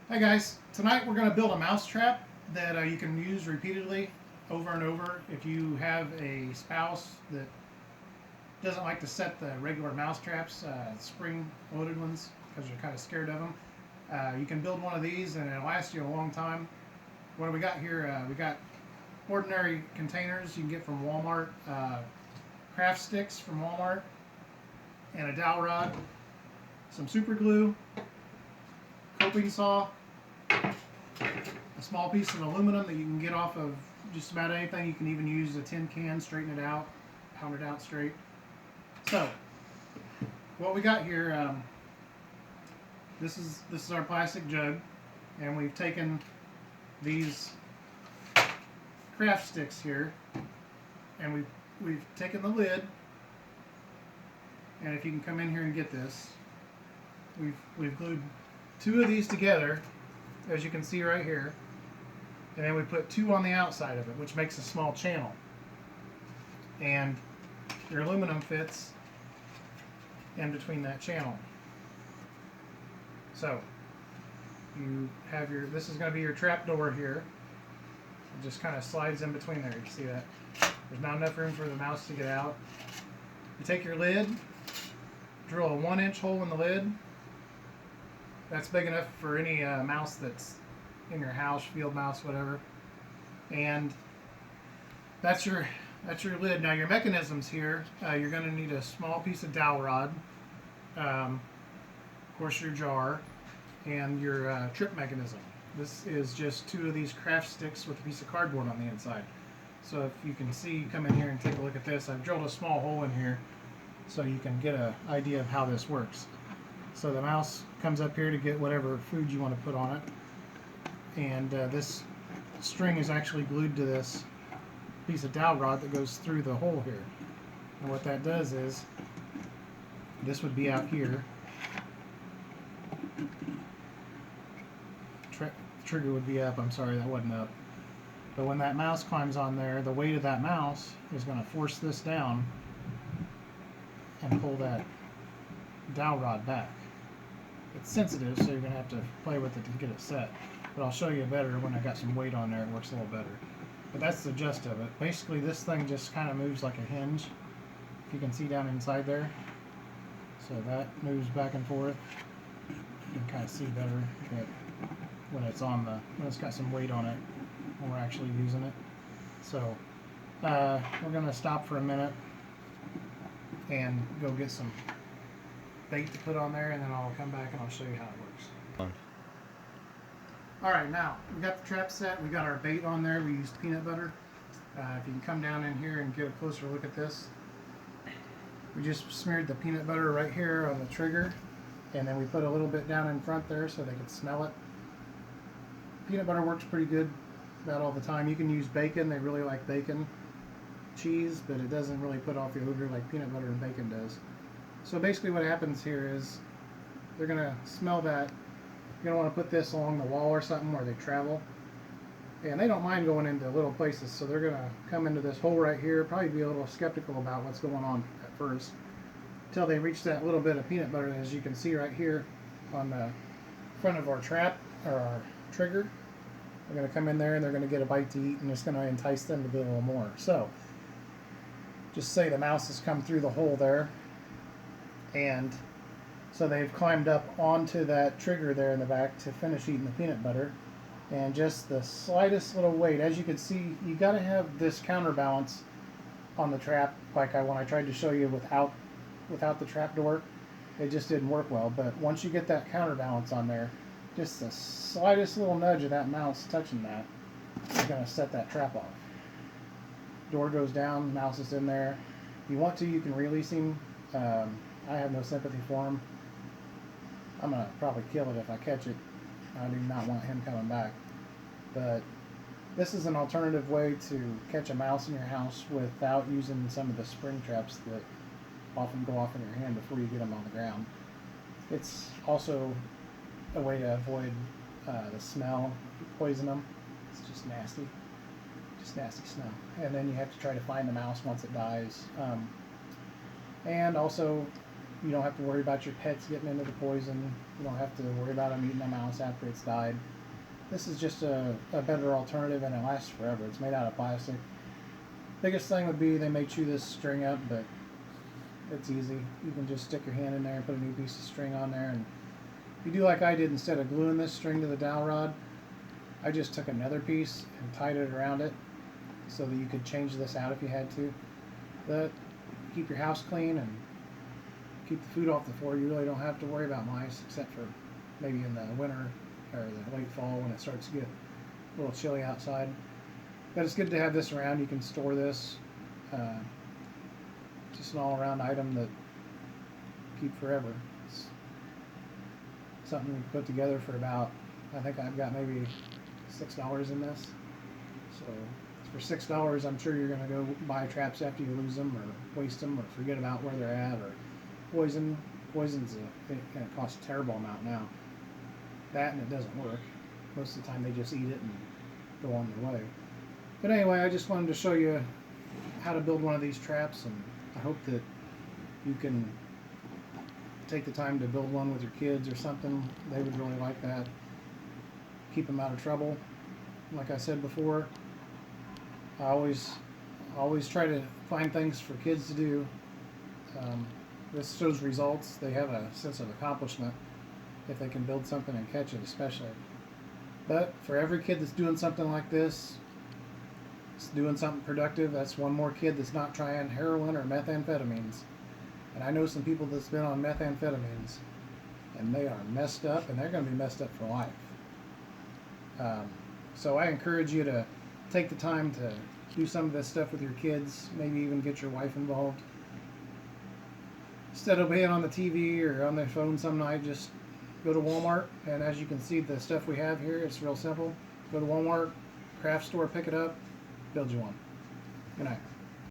Hey guys, tonight we're going to build a mouse trap that you can use repeatedly over and over if you have a spouse that doesn't like to set the regular mouse traps, spring loaded ones, because you're kind of scared of them. You can build one of these and it'll last you a long time. What do we got here? We got ordinary containers you can get from Walmart, craft sticks from Walmart, and a dowel rod, some super glue, coping saw, a small piece of aluminum that you can get off of just about anything. You can even use a tin can, straighten it out, pound it out straight. So, what we got here, this is our plastic jug, and we've taken these craft sticks here, and we've taken the lid, and if you can come in here and get this, we've glued two of these together, as you can see right here, and then we put two on the outside of it, which makes a small channel. And your aluminum fits in between that channel. So you have this is going to be your trap door here. It just kind of slides in between there. You see that? There's not enough room for the mouse to get out. You take your lid, drill a 1-inch hole in the lid. That's big enough for any mouse that's in your house, field mouse, whatever. And that's your lid. Now your mechanisms here, you're going to need a small piece of dowel rod, of course your jar, and your trip mechanism. This is just two of these craft sticks with a piece of cardboard on the inside. So if you can see, come in here and take a look at this. I've drilled a small hole in here so you can get an idea of how this works. So the mouse comes up here to get whatever food you want to put on it, and this string is actually glued to this piece of dowel rod that goes through the hole here. And what that does is, this would be out here. Trigger would be up. I'm sorry, that wasn't up. But when that mouse climbs on there, the weight of that mouse is going to force this down and pull that dowel rod back. It's sensitive, so you're going to have to play with it to get it set. But I'll show you better when I got some weight on there. It works a little better. But that's the gist of it. Basically, this thing just kind of moves like a hinge. If you can see down inside there. So that moves back and forth. You can kind of see better that when it's got some weight on it, when we're actually using it. So we're going to stop for a minute and go get some bait to put on there, and then I'll come back and I'll show you how it works. Alright, now we got the trap set, we got our bait on there. We used peanut butter. If you can come down in here and get a closer look at this, we just smeared the peanut butter right here on the trigger, and then we put a little bit down in front there so they could smell it. Peanut butter works pretty good about all the time. You can use bacon. They really like bacon. Cheese, but it doesn't really put off the odor like peanut butter and bacon does. So basically what happens here is they're going to smell that. You're going to want to put this along the wall or something where they travel. And they don't mind going into little places, so they're going to come into this hole right here, probably be a little skeptical about what's going on at first, until they reach that little bit of peanut butter, as you can see right here on the front of our trap, or our trigger. They're going to come in there and they're going to get a bite to eat, and it's going to entice them to do a little more. So just say the mouse has come through the hole there, and so they've climbed up onto that trigger there in the back to finish eating the peanut butter. And just the slightest little weight, as you can see, you got to have this counterbalance on the trap, like when I tried to show you without the trap door, it just didn't work well. But once you get that counterbalance on there, just the slightest little nudge of that mouse touching that is going to set that trap off. Door goes down, mouse is in there. If you want to, you can release him. I have no sympathy for him. I'm going to probably kill it if I catch it. I do not want him coming back. But this is an alternative way to catch a mouse in your house without using some of the spring traps that often go off in your hand before you get them on the ground. It's also a way to avoid the smell, poison them. It's just nasty smell. And then you have to try to find the mouse once it dies. And also, You don't have to worry about your pets getting into the poison. You don't have to worry about them eating the mouse after it's died. This is just a better alternative, and it lasts forever. It's made out of plastic. Biggest thing would be they may chew this string up, but it's easy. You can just stick your hand in there and put a new piece of string on there. And if you do like I did, instead of gluing this string to the dowel rod, I just took another piece and tied it around it so that you could change this out if you had to. But keep your house clean and keep the food off the floor. You really don't have to worry about mice, except for maybe in the winter or the late fall when it starts to get a little chilly outside. But it's good to have this around. You can store this. Just an all-around item that keep forever. It's something we put together for about, I think I've got maybe $6 in this. So for $6, I'm sure you're going to go buy traps after you lose them or waste them or forget about where they're at, or poison's it costs a terrible amount now. That, and it doesn't work. Most of the time they just eat it and go on their way. But anyway, I just wanted to show you how to build one of these traps, and I hope that you can take the time to build one with your kids or something. They would really like that. Keep them out of trouble. Like I said before, I always try to find things for kids to do. This shows results. They have a sense of accomplishment if they can build something and catch it, especially. But for every kid that's doing something like this, it's doing something productive, that's one more kid that's not trying heroin or methamphetamines. And I know some people that's been on methamphetamines, and they are messed up, and they're going to be messed up for life. So I encourage you to take the time to do some of this stuff with your kids, maybe even get your wife involved. Instead of being on the TV or on their phone some night, just go to Walmart, and as you can see, the stuff we have here, it's real simple. Go to Walmart, craft store, pick it up, build you one. Good night.